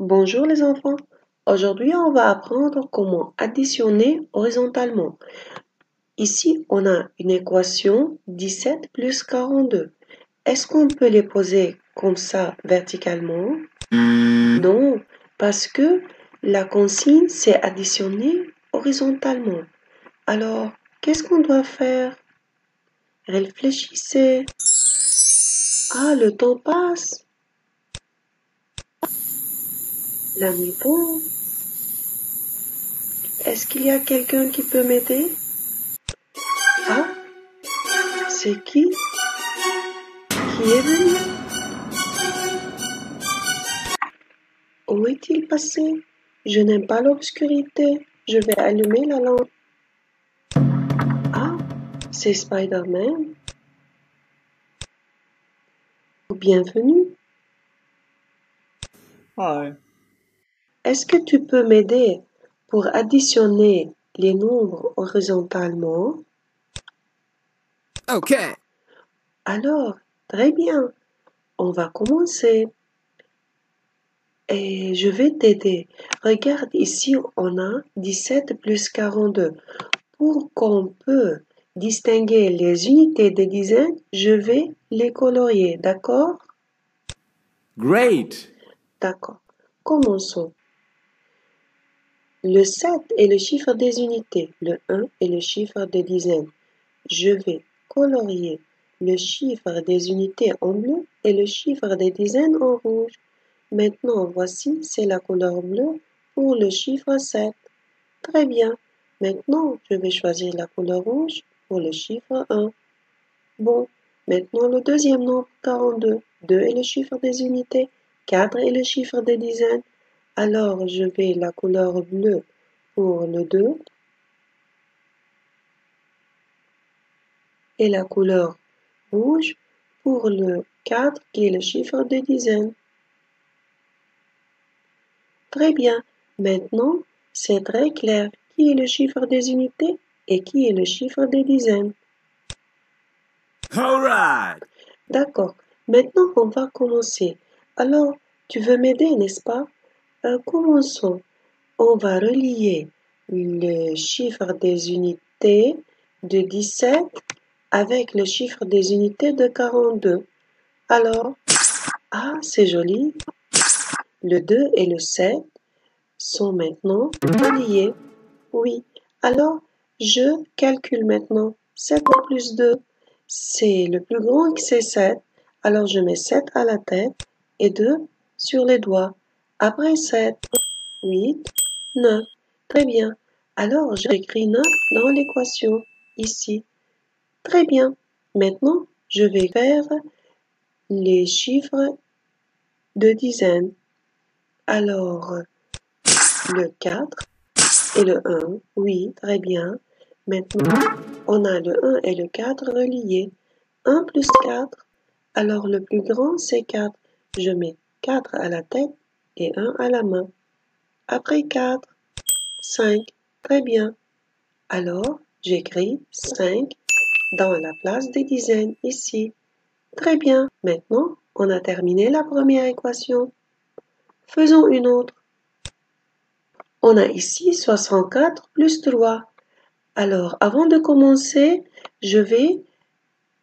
Bonjour les enfants. Aujourd'hui, on va apprendre comment additionner horizontalement. Ici, on a une équation 17 plus 42. Est-ce qu'on peut les poser comme ça verticalement? Non, parce que la consigne, c'est additionner horizontalement. Alors, qu'est-ce qu'on doit faire? Réfléchissez. Ah, le temps passe. La nuit tombe. Est-ce qu'il y a quelqu'un qui peut m'aider? Ah, c'est qui? Qui est venu? Où est-il passé? Je n'aime pas l'obscurité. Je vais allumer la lampe. Ah, c'est Spider-Man. Bienvenue. Hi. Est-ce que tu peux m'aider pour additionner les nombres horizontalement? Okay. Alors, très bien. On va commencer. Et je vais t'aider. Regarde ici, on a 17 plus 42. Pour qu'on peut distinguer les unités de dizaines, je vais les colorier, d'accord? Great. D'accord. Commençons. Le 7 est le chiffre des unités, le 1 est le chiffre des dizaines. Je vais colorier le chiffre des unités en bleu et le chiffre des dizaines en rouge. Maintenant, voici, c'est la couleur bleue pour le chiffre 7. Très bien. Maintenant, je vais choisir la couleur rouge pour le chiffre 1. Bon, maintenant le deuxième nombre, 42. 2 est le chiffre des unités, 4 est le chiffre des dizaines. Alors, je vais la couleur bleue pour le 2 et la couleur rouge pour le 4 qui est le chiffre des dizaines. Très bien. Maintenant, c'est très clair qui est le chiffre des unités et qui est le chiffre des dizaines. All right. D'accord. Maintenant, on va commencer. Alors, tu veux m'aider, n'est-ce pas? Commençons. On va relier le chiffre des unités de 17 avec le chiffre des unités de 42. Alors, ah, c'est joli. Le 2 et le 7 sont maintenant reliés. Oui. Alors, je calcule maintenant. 7 plus 2, c'est le plus grand que c'est 7. Alors, je mets 7 à la tête et 2 sur les doigts. Après 7, 8, 9. Très bien. Alors, j'écris 9 dans l'équation, ici. Très bien. Maintenant, je vais faire les chiffres de dizaines. Alors, le 4 et le 1. Oui, très bien. Maintenant, on a le 1 et le 4 reliés. 1 plus 4. Alors, le plus grand, c'est 4. Je mets 4 à la tête et 1 à la main. Après 4, 5. Très bien. Alors, j'écris 5 dans la place des dizaines ici. Très bien. Maintenant, on a terminé la première équation. Faisons une autre. On a ici 64 plus 3. Alors, avant de commencer, je vais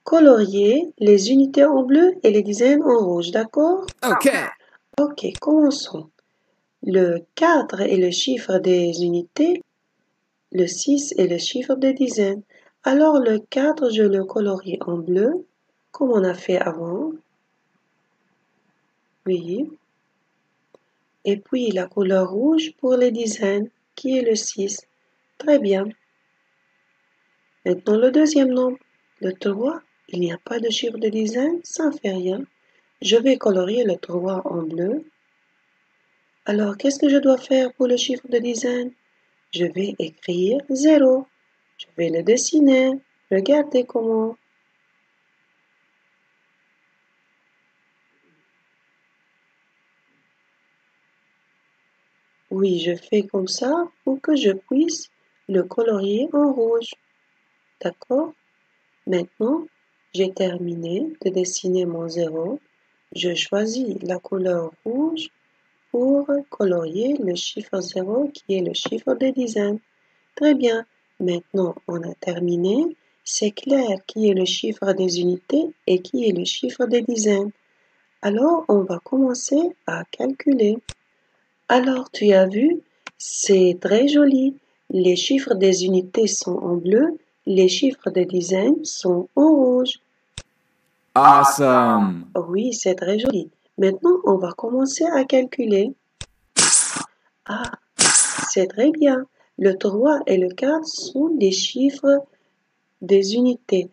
colorier les unités en bleu et les dizaines en rouge, d'accord? Okay. Ok, commençons. Le 4 est le chiffre des unités, le 6 est le chiffre des dizaines. Alors, le 4, je le colorie en bleu, comme on a fait avant. Oui. Et puis, la couleur rouge pour les dizaines, qui est le 6. Très bien. Maintenant, le deuxième nombre, le 3. Il n'y a pas de chiffre de dizaine, ça ne fait rien. Je vais colorier le 3 en bleu. Alors, qu'est-ce que je dois faire pour le chiffre de dizaine? Je vais écrire 0. Je vais le dessiner. Regardez comment. Oui, je fais comme ça pour que je puisse le colorier en rouge. D'accord? Maintenant, j'ai terminé de dessiner mon 0. Je choisis la couleur rouge pour colorier le chiffre 0 qui est le chiffre des dizaines. Très bien. Maintenant, on a terminé. C'est clair qui est le chiffre des unités et qui est le chiffre des dizaines. Alors, on va commencer à calculer. Alors, tu as vu, c'est très joli. Les chiffres des unités sont en bleu, les chiffres des dizaines sont en rouge. Awesome! Oui, c'est très joli. Maintenant, on va commencer à calculer. Ah, c'est très bien. Le 3 et le 4 sont des chiffres des unités.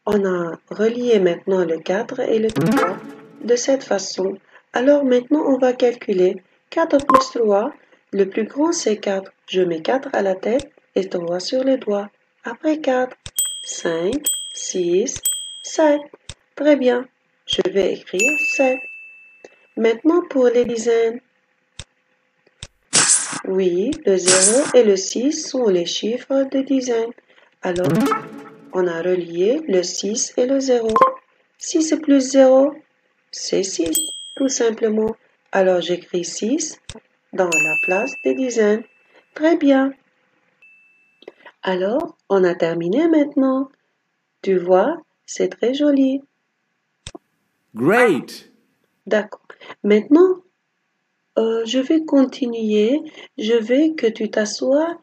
On a relié maintenant le 4 et le 3 de cette façon. Alors maintenant, on va calculer 4 plus 3. Le plus grand, c'est 4. Je mets 4 à la tête et 3 sur les doigts. Après 4, 5, 6, 7. Très bien. Je vais écrire 7. Maintenant, pour les dizaines. Oui, le 0 et le 6 sont les chiffres de dizaines. Alors, on a relié le 6 et le 0. 6 plus 0, c'est 6, tout simplement. Alors, j'écris 6 dans la place des dizaines. Très bien. Alors, on a terminé maintenant. Tu vois, c'est très joli. Great! D'accord. Maintenant, je vais continuer. Je veux que tu t'assoies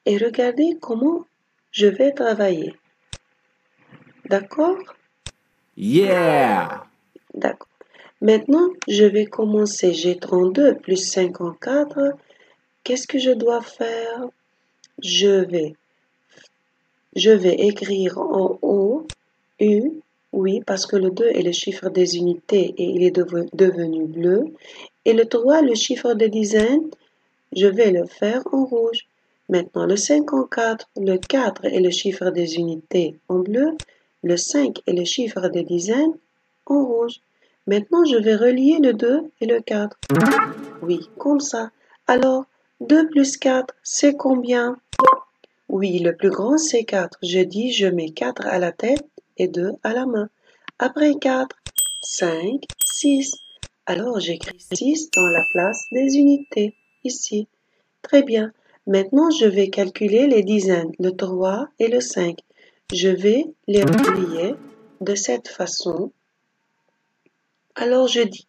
et regarder comment je vais travailler. D'accord? Yeah! D'accord. Maintenant, je vais commencer. J'ai 32 plus 54. Qu'est-ce que je dois faire? Je vais écrire en haut U, oui, parce que le 2 est le chiffre des unités et il est devenu bleu. Et le 3, le chiffre des dizaines, je vais le faire en rouge. Maintenant, le 54, le 4 est le chiffre des unités en bleu, le 5 est le chiffre des dizaines en rouge. Maintenant, je vais relier le 2 et le 4. Oui, comme ça. Alors, 2 plus 4, c'est combien? Oui, le plus grand, c'est 4. Je dis, je mets 4 à la tête et 2 à la main. Après 4, 5, 6. Alors, j'écris 6 dans la place des unités, ici. Très bien. Maintenant, je vais calculer les dizaines, le 3 et le 5. Je vais les relier de cette façon. Alors, je dis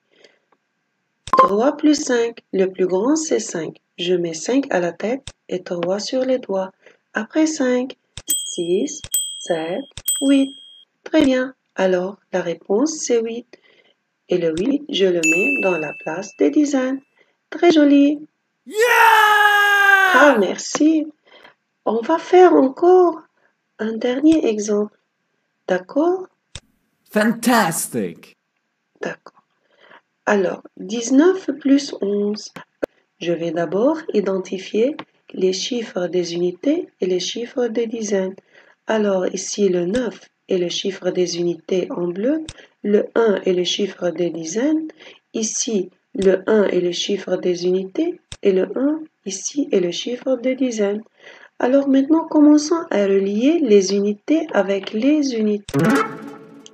3 plus 5. Le plus grand, c'est 5. Je mets 5 à la tête et 3 sur les doigts. Après 5, 6, 7, 8. Très bien. Alors, la réponse, c'est 8. Et le 8, je le mets dans la place des dizaines. Très joli. Ah, Yeah! merci. On va faire encore un dernier exemple. D'accord? Fantastic! D'accord. Alors, 19 plus 11. Je vais d'abord identifier les chiffres des unités et les chiffres des dizaines. Alors ici le 9 est le chiffre des unités en bleu, le 1 est le chiffre des dizaines, ici le 1 est le chiffre des unités et le 1 ici est le chiffre des dizaines. Alors maintenant commençons à relier les unités avec les unités.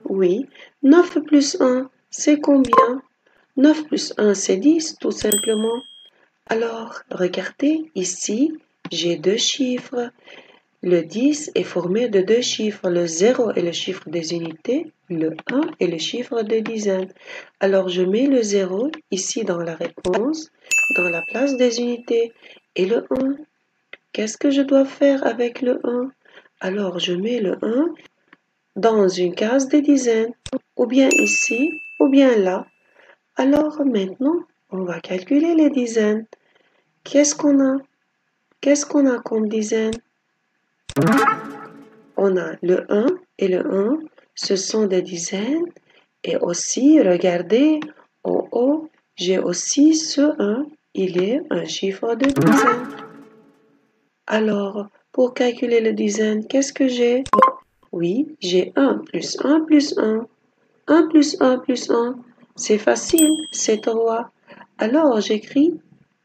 Oui, 9 plus 1, c'est combien? 9 plus 1, c'est 10 tout simplement. Alors, regardez, ici, j'ai deux chiffres. Le 10 est formé de deux chiffres. Le 0 est le chiffre des unités, le 1 est le chiffre des dizaines. Alors, je mets le 0 ici dans la réponse, dans la place des unités. Et le 1, qu'est-ce que je dois faire avec le 1? Alors, je mets le 1 dans une case des dizaines, ou bien ici, ou bien là. Alors, maintenant, on va calculer les dizaines. Qu'est-ce qu'on a? Qu'est-ce qu'on a comme dizaines? On a le 1 et le 1, ce sont des dizaines. Et aussi, regardez, en haut, j'ai aussi ce 1, il est un chiffre de dizaine. Alors, pour calculer le dizaine, qu'est-ce que j'ai? Oui, j'ai 1 plus 1 plus 1. 1 plus 1 plus 1, c'est facile, c'est 3. Alors, j'écris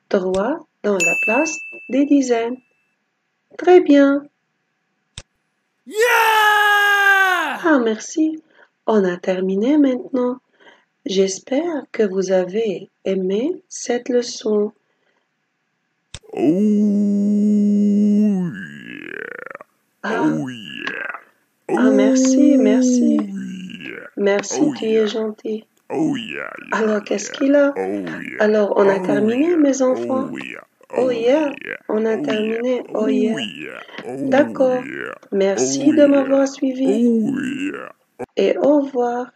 3 dans la place des dizaines. Très bien. Yeah! Ah, merci. On a terminé maintenant. J'espère que vous avez aimé cette leçon. Oh yeah. Ah, Oh yeah. ah, merci, merci. Yeah. Merci, Oh tu es yeah. gentil. Oh yeah, yeah, Alors, qu'est-ce yeah. qu'il a? Oh yeah. Alors, on a Oh terminé, yeah. mes enfants? Oh yeah. Oh Oh yeah, yeah. on a Oh yeah. terminé. Oh Oh yeah. yeah. Oh D'accord. yeah. Merci Oh de yeah. m'avoir suivi Oh yeah. et au revoir.